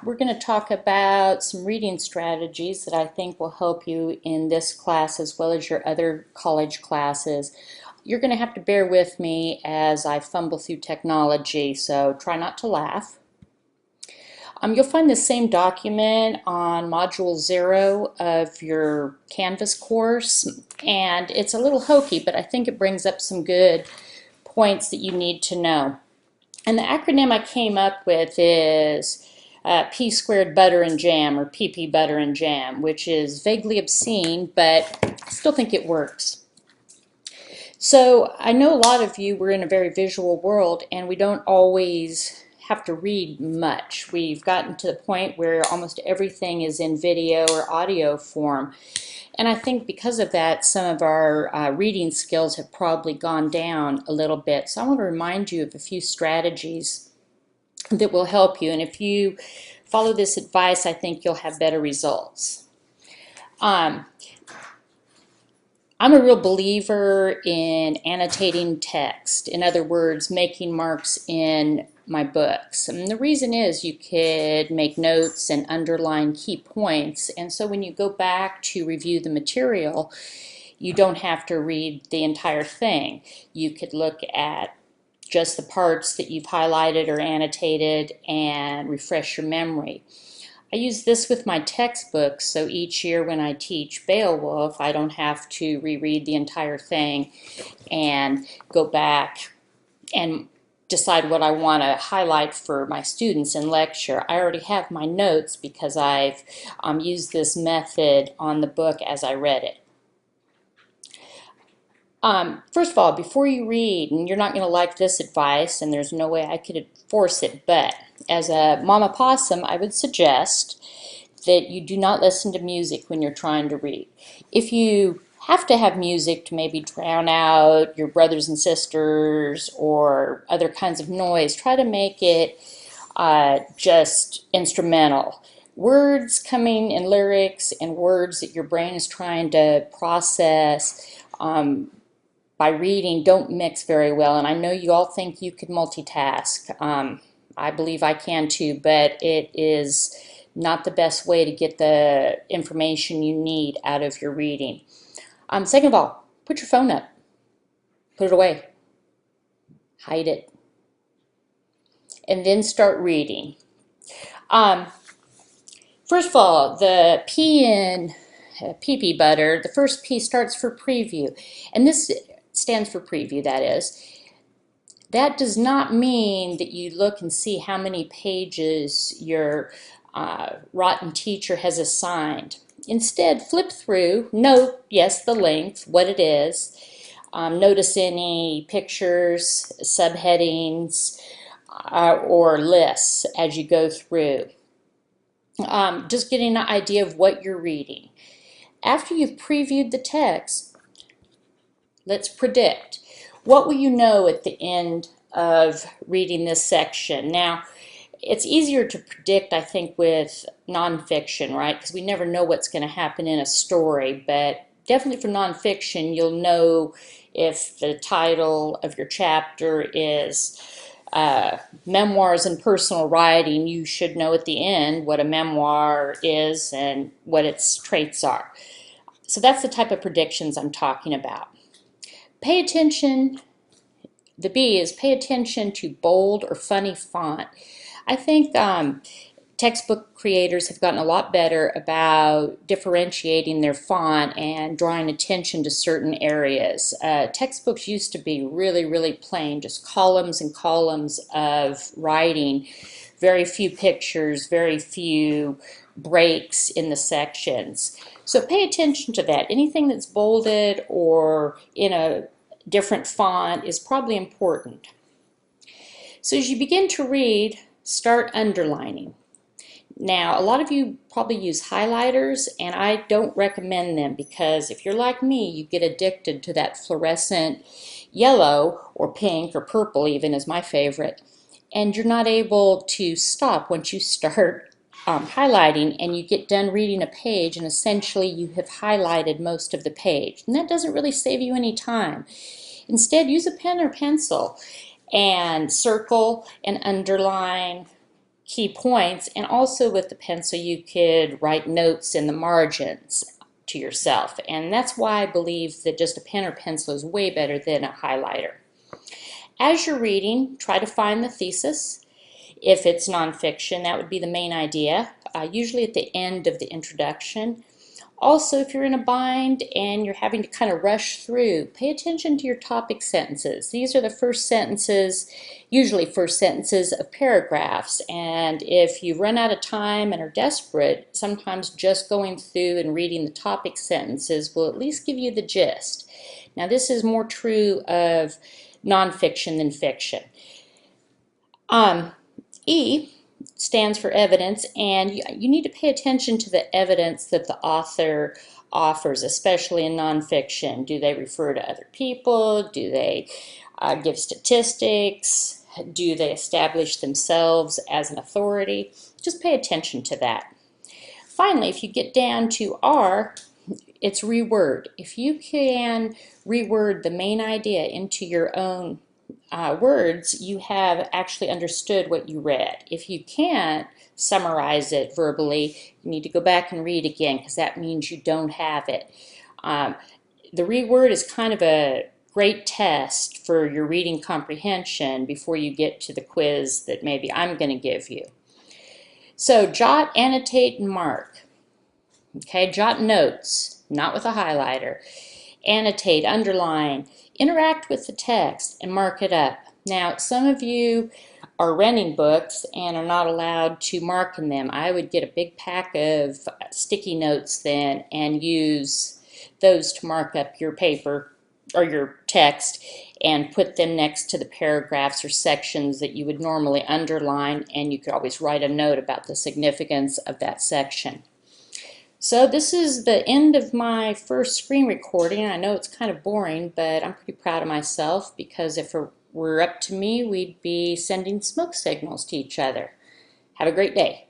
we're going to talk about some reading strategies that I think will help you in this class as well as your other college classes. You're going to have to bear with me as I fumble through technology, so try not to laugh. You'll find the same document on Module 0 of your Canvas course, and it's a little hokey, but I think it brings up some good points that you need to know. And the acronym I came up with is P squared butter and jam, or Ppbutter and jam, which is vaguely obscene, but I still think it works. So I know a lot of you, we're in a very visual world and we don't always have to read much. We've gotten to the point where almost everything is in video or audio form. And I think because of that, some of our reading skills have probably gone down a little bit. So I want to remind you of a few strategies that will help you. And if you follow this advice, I think you'll have better results. I'm a real believer in annotating text. In other words, making marks in my books. And the reason is you could make notes and underline key points. And so when you go back to review the material, you don't have to read the entire thing. You could look at just the parts that you've highlighted or annotated and refresh your memory. I use this with my textbooks, so each year when I teach Beowulf, I don't have to reread the entire thing and go back and decide what I want to highlight for my students in lecture. I already have my notes because I've used this method on the book as I read it. First of all, before you read, and you're not going to like this advice, and there's no way I could enforce it, but as a mama possum, I would suggest that you do not listen to music when you're trying to read. If you have to have music to maybe drown out your brothers and sisters or other kinds of noise, try to make it just instrumental. Words coming in lyrics and words that your brain is trying to process by reading don't mix very well, and I know you all think you could multitask. I believe I can too, but it is not the best way to get the information you need out of your reading. Second of all, put your phone up. Put it away. Hide it. And then start reading. First of all, the P in Ppbutter, the first P starts for preview. And this stands for preview, that is. That does not mean that you look and see how many pages your rotten teacher has assigned. Instead, flip through, note, yes, the length, what it is. Notice any pictures, subheadings, or lists as you go through. Just getting an idea of what you're reading. After you've previewed the text, let's predict. What will you know at the end of reading this section? Now, it's easier to predict, I think, with nonfiction, right? Because we never know what's going to happen in a story, but definitely for nonfiction, you'll know if the title of your chapter is memoirs and personal writing. You should know at the end what a memoir is and what its traits are. So that's the type of predictions I'm talking about. Pay attention, the B is pay attention to bold or funny font. I think textbook creators have gotten a lot better about differentiating their font and drawing attention to certain areas. Textbooks used to be really, really plain, just columns and columns of writing, very few pictures, very few breaks in the sections. So pay attention to that. Anything that's bolded or in a different font is probably important. So as you begin to read, start underlining. Now, a lot of you probably use highlighters, and I don't recommend them because if you're like me, you get addicted to that fluorescent yellow or pink or purple even is my favorite, and you're not able to stop once you start highlighting and you get done reading a page and essentially you have highlighted most of the page. And that doesn't really save you any time. Instead, use a pen or pencil and circle and underline key points, and also with the pencil you could write notes in the margins to yourself. And that's why I believe that just a pen or pencil is way better than a highlighter. As you're reading, try to find the thesis. If it's nonfiction, that would be the main idea, usually at the end of the introduction. Also, if you're in a bind and you're having to kind of rush through, pay attention to your topic sentences. These are the first sentences, usually first sentences of paragraphs. And if you run out of time and are desperate, sometimes just going through and reading the topic sentences will at least give you the gist. Now, this is more true of nonfiction than fiction. E stands for evidence, and you need to pay attention to the evidence that the author offers, especially in nonfiction. Do they refer to other people? Do they give statistics? Do they establish themselves as an authority? Just pay attention to that. Finally, if you get down to R, it's reword. If you can reword the main idea into your own words, you have actually understood what you read. If you can't summarize it verbally, you need to go back and read again, because that means you don't have it. The reword is kind of a great test for your reading comprehension before you get to the quiz that maybe I'm going to give you. So jot, annotate, and mark. Okay, jot notes, not with a highlighter. Annotate, underline, interact with the text, and mark it up. Now, some of you are renting books and are not allowed to mark in them. I would get a big pack of sticky notes then and use those to mark up your paper or your text and put them next to the paragraphs or sections that you would normally underline, and you could always write a note about the significance of that section. So this is the end of my first screen recording. I know it's kind of boring, but I'm pretty proud of myself, because if it were up to me, we'd be sending smoke signals to each other. Have a great day.